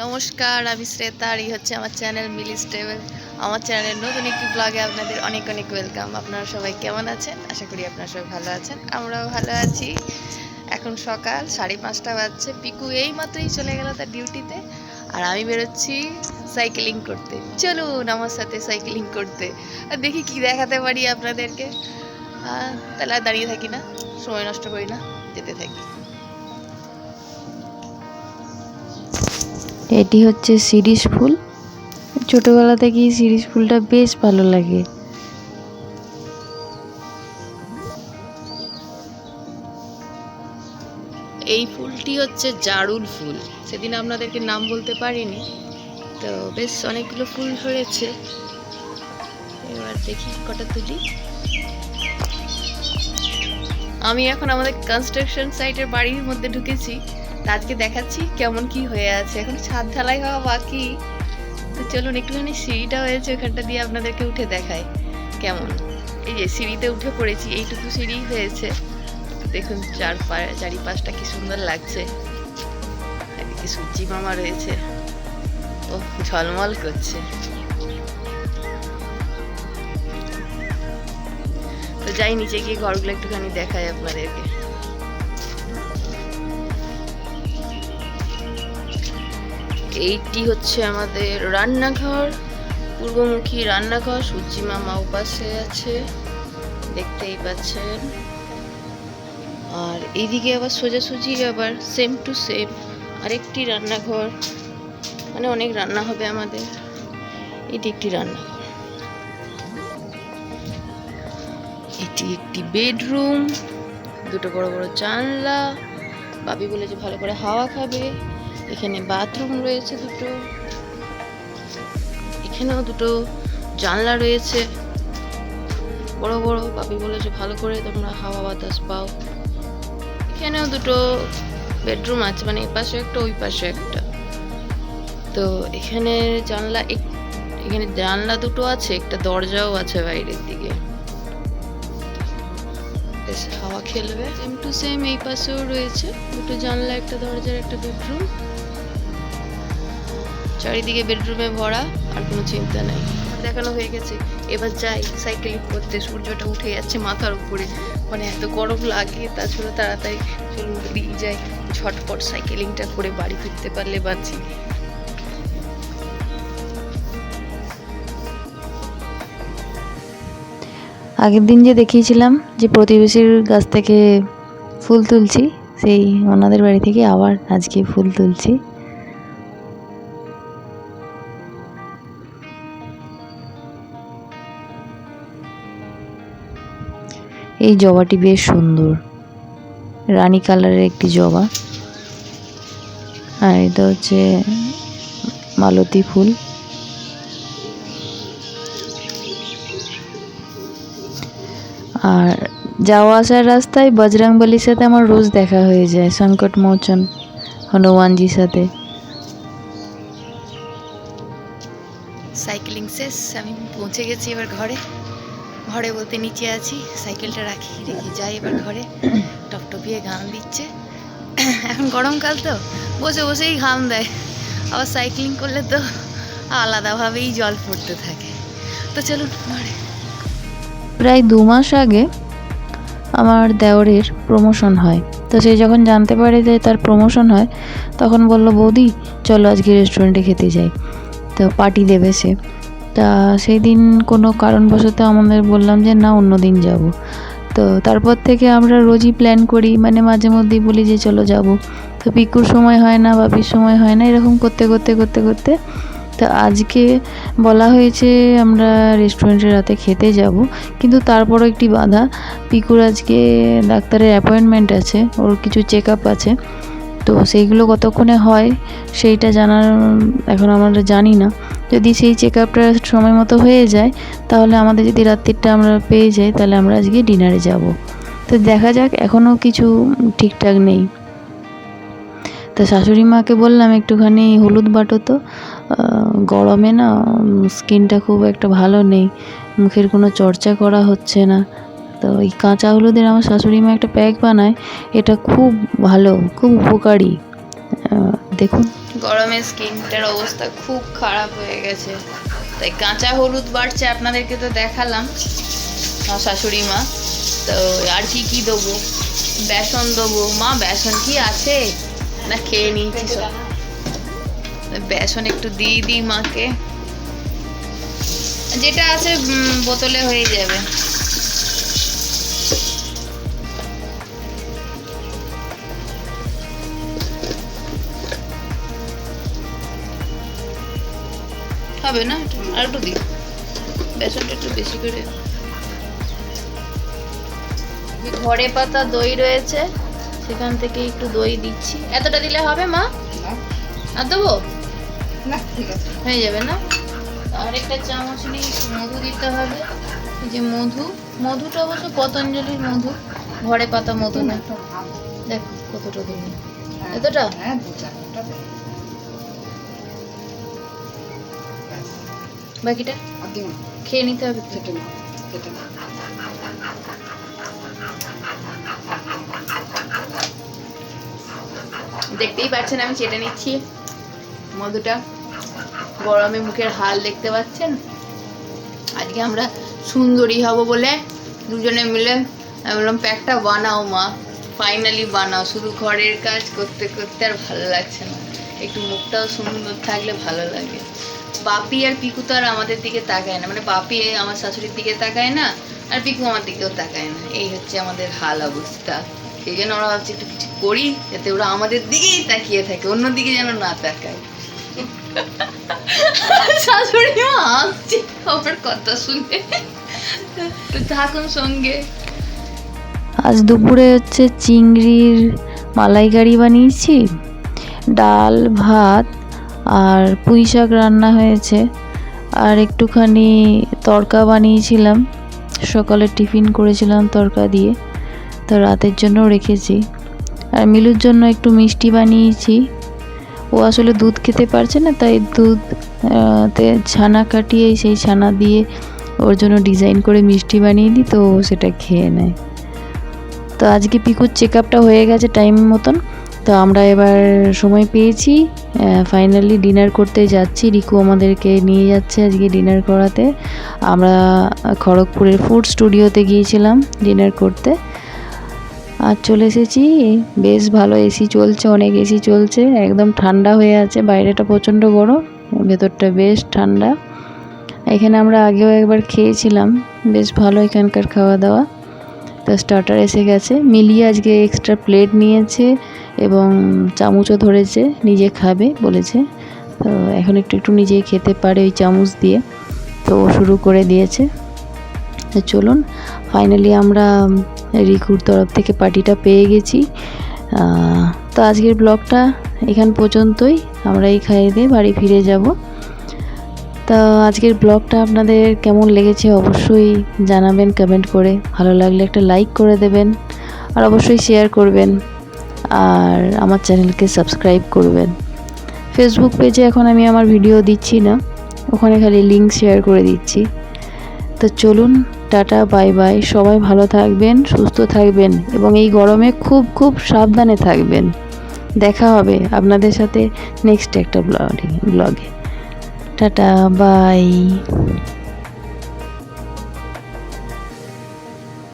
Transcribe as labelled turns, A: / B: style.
A: নমস্কার, আমি শ্রেতা আর এই হচ্ছে আমার চ্যানেল মিলি স্টেবল। আমার চ্যানেলের নতুন একটি ব্লগে আপনাদের অনেক অনেক ওয়েলকাম। আপনারা সবাই কেমন আছেন? আশা করি আপনারা সবাই ভালো আছেন, আমরাও ভালো আছি। এখন সকাল 5:30 বাজছে। পিকু এই মাত্রই চলে গেল তার ডিউটিতে, আর আমি বেরোচ্ছি সাইকেলিং করতে। চলুন আমার সাথে সাইকেলিং করতে, আর দেখি কি দেখাতে পারি আপনাদেরকে। তাহলে আর দাঁড়িয়ে থাকি না, সময় নষ্ট করি না, যেতে থাকি।
B: এটি হচ্ছে শিরীষ ফুল। ছোটবেলা থেকেই শিরীষ ফুলটা বেশ ভালো লাগে।
A: এই ফুলটি হচ্ছে জারুল ফুল। সেদিন আপনাদেরকে নাম বলতে পারিনি, তো বেশ অনেকগুলো ফুল ধরেছে। এবার দেখি কটা তুলি। আমি এখন আমাদের কনস্ট্রাকশন সাইটের বাড়ির মধ্যে ঢুকেছি। আজকে দেখাচ্ছি কেমন কি হয়ে আছে। এখন ছাদ ঢালাই হওয়া বাকি, তো চলুন একটুখানি সিঁড়িটা হয়েছে ওখানটা দিয়ে আপনাদেরকে উঠে দেখায় কেমন। এই যে সিঁড়িতে উঠে পড়েছি, এইটুকু সিঁড়ি হয়েছে। দেখুন চারিপাশটা কি সুন্দর লাগছে। এদিকে সূর্যি মামা রয়েছে, ও ঝলমল করছে। তো যাই নিচে গিয়ে ঘরগুলো একটুখানি দেখাই আপনাদেরকে। এইটি হচ্ছে আমাদের রান্নাঘর, পূর্বমুখী রান্নাঘর। সূর্যি মামা উপাসে আছে, দেখতেই পাচ্ছেন। আর এইদিকে আবার সোজাসুজি আবার সেম টু সেম আরেকটি রান্নাঘর, মানে অনেক রান্না হবে আমাদের। এটি একটি রান্নাঘর, এটি একটি বেডরুম, দুটো বড় বড় জানলা। বাবি বলেছে ভালো করে হাওয়া খাবে। এখানে বাথরুম রয়েছে দুটো, এখানেও দুটো জানলা রয়েছে বড় বড়। বাবি বলেছে ভালো করে তোমরা হাওয়া বাতাস পাও। এখানেও দুটো বেডরুম আছে, মানে এই পাশে একটা ওই পাশে একটা। তো এখানে জানলা দুটো আছে, একটা দরজাও আছে বাইরের দিকে, বেশ হাওয়া খেলবে। সেম টু সেম এই পাশেও রয়েছে দুটো জানলা, একটা দরজার একটা বেডরুম। চারিদিকে বেডরুমে ভরা, আর কোনো চিন্তা নাই। দেখানো হয়ে গেছে, এবার যাই সাইকেলিং করতে। সূর্যটা উঠে যাচ্ছে মাথার উপরে, মানে এত গরম লাগে। তাছাড়া তাড়াতাড়ি চলুন বেরিয়ে যাই, ঝটপট সাইকেলিংটা করে বাড়ি ফিরতে পারলে বাঁচি।
B: আগের দিন যে দেখিয়েছিলাম যে প্রতিবেশীর গাছ থেকে ফুল তুলছি, সেই ওনাদের বাড়ি থেকে আবার আজকে ফুল তুলছি। এই জবাটি বেশ সুন্দর, রানী কালারের একটি জবা। আর এটা হচ্ছে মালতী ফুল। আর যাওয়া আসার রাস্তায় বজরংবলীর সাথে আমার রোজ দেখা হয়ে যায়, সংকট মোচন হনুমানজির সাথে।
A: সাইকেলিং শেষ, আমি পৌঁছে গেছি এবার ঘরে। ঘরে বলতে নিচে আছি, সাইকেলটা রেখে যাই এবার ঘরে। টপটপিয়ে ঘাম দিচ্ছে। এখন গরমকাল তো বসে বসেই ঘাম দেয়, আবার সাইক্লিং করলে তো আলাদাভাবেই জল পড়তে থাকে। তো চলুন ঘরে।
B: প্রায় 2 মাস আগে আমার দেওরের প্রমোশন হয়। তো সে যখন জানতে পারে যে তার প্রমোশন হয়, তখন বলল, বৌদি চলো আজকে রেস্টুরেন্টে খেতে যাই। তো পার্টি দেবে সে। তা সেই দিন কোনো কারণবশত আমাদের বললাম যে না, অন্য দিন যাব। তো তারপর থেকে আমরা রোজই প্ল্যান করি, মানে মাঝে মধ্যেই বলি যে চলো যাব। তো পিকুর সময় হয় না, বাপির সময় হয় না, এরকম করতে করতে তো আজকে বলা হয়েছে আমরা রেস্টুরেন্টে রাতে খেতে যাব। কিন্তু তারপরও একটি বাধা, পিকুর আজকে ডাক্তারের অ্যাপয়েন্টমেন্ট আছে, ওর কিছু চেক আপ আছে। তো সেইগুলো কতক্ষণে হয় সেইটা জানার এখন আমরা জানি না। যদি সেই চেক আপটা সময় মতো হয়ে যায়, তাহলে আমাদের যদি রাত্রিটা আমরা পেয়ে যাই, তাহলে আমরা আজকে ডিনারে যাব। তো দেখা যাক, এখনও কিছু ঠিকঠাক নেই। তা শাশুড়ি মাকে বললাম একটুখানি হলুদ বাটো তো, গরমে না স্কিনটা খুব একটা ভালো নেই, মুখের কোনো চর্চা করা হচ্ছে না। তো এই কাঁচা হলুদের আমার শাশুড়ি মা একটা প্যাক বানায়, এটা খুব ভালো, খুব উপকারী। দেখুন।
A: গরমে স্কিনটার অবস্থা খুব খারাপ হয়ে গেছে, তাই কাঁচা হলুদ বাড়ছে, আপনাদেরকে তো দেখালাম আমার শাশুড়ি মা। তো আর কি কি দেবো, বেসন দেবো। মা বেসন কি আছে না, খেয়ে নিয়েছি সব। বেসন একটু দিয়ে দিই মাকে, যেটা আছে বোতলে হয়ে যাবে। হবে না, আর একটু দিই, বেসনটা একটু বেশি করে। ঘরে পাতা দই রয়েছে, সেখান থেকে একটু দই দিচ্ছি। এতটা দিলে হবে মা? আর দেবো
C: না, ঠিক আছে,
A: হয়ে যাবে না? আর একটা চামচ নিয়ে একটু মধু দিতে হবে। এই যে মধু, মধুটা অবশ্য পতঞ্জলির মধু, ঘরে পাতা মধু না। দেখো কতটা দেবো, এতটা?
C: হ্যাঁ, 2-4টা দে।
A: বাকিটা
C: আর দিও না,
A: খেয়ে নিতে হবে।
C: কেটে নাও, কেটে নাও।
A: দেখতেই পাচ্ছেন আমি চেটে নিচ্ছি মধুটা। গরমে মুখের হাল দেখতে পাচ্ছেন। আজকে আমরা সুন্দরী হব বলে দুজনে মিলে আমি বললাম প্যাকটা বানাও মা, ফাইনালি বানাও। শুধু ঘরের কাজ করতে করতে আর ভালো লাগছে না, একটু মুখটাও সুন্দর থাকলে ভালো লাগে। বাপি আর পিকু তো আর আমাদের দিকে তাকায় না, মানে বাপি আমার শাশুড়ির দিকে তাকায় না, আর পিকু আমার দিকেও তাকায় না। এই হচ্ছে আমাদের হাল অবস্থা। সেই জন্য আমরা ভাবছি একটু কিছু করি যাতে ওরা আমাদের দিকেই তাকিয়ে থাকে, অন্যদিকে যেন না তাকায়। শাশুড়ি মা হাসছে আমার কথা শুনে। তো থাকুন সঙ্গে।
B: আজ দুপুরে হচ্ছে চিংড়ির মালাইকারি বানিয়েছি, ডাল ভাত আর পুঁই শাক রান্না হয়েছে, আর একটুখানি তড়কা বানিয়েছিলাম, সকালে টিফিন করেছিলাম তড়কা দিয়ে, তো রাতের জন্য রেখেছি। আর মিলুর জন্য একটু মিষ্টি বানিয়েছি, ও আসলে দুধ খেতে পারছে না, তাই দুধ তে ছানা কাটিয়ে সেই ছানা দিয়ে ওর জন্য ডিজাইন করে মিষ্টি বানিয়ে দিই, তো ও সেটা খেয়ে নেয়। তো আজকে পিকুর চেক আপটা হয়ে গেছে টাইম মতন, তো আমরা এবার সময় পেয়েছি, ফাইনালি ডিনার করতে যাচ্ছি। রিকু আমাদেরকে নিয়ে যাচ্ছে আজকে ডিনার করাতে। আমরা খড়গপুরের ফুড স্টুডিওতে গিয়েছিলাম ডিনার করতে, আর চলে এসেছি। বেশ ভালো এসি চলছে, অনেক এসি চলছে, একদম ঠান্ডা হয়ে আছে। বাইরেটা প্রচণ্ড গরম, ভেতরটা বেশ ঠান্ডা। এখানে আমরা আগেও একবার খেয়েছিলাম, বেশ ভালো এখানকার খাওয়া দাওয়া। তো স্টার্টার এসে গেছে, মিলিয়ে আজকে এক্সট্রা প্লেট নিয়েছে এবং চামচও ধরেছে, নিজে খাবে বলেছে। তো এখন একটু একটু নিজেই খেতে পারে ওই চামচ দিয়ে, তো ও শুরু করে দিয়েছে। তো চলুন, ফাইনালি আমরা রিকুর তরফ থেকে পার্টিটা পেয়ে গেছি। তো আজকের ব্লগটা এখান পর্যন্তই, আমরা এই খাইয়ে দিয়ে বাড়ি ফিরে যাব। তো আজকের ব্লগটা আপনাদের কেমন লেগেছে অবশ্যই জানাবেন কমেন্ট করে, ভালো লাগলে একটা লাইক করে দেবেন, আর অবশ্যই শেয়ার করবেন, আর আমার চ্যানেলকে সাবস্ক্রাইব করবেন। ফেসবুক পেজে এখন আমি আমার ভিডিও দিচ্ছি না, ওখানে খালি লিঙ্ক শেয়ার করে দিচ্ছি। তো চলুন, টাটা, বাই বাই। সবাই ভালো থাকবেন, সুস্থ থাকবেন এবং এই গরমে খুব খুব সাবধানে থাকবেন। দেখা হবে আপনাদের সাথে নেক্সট একটা ব্লগে। Tata, by.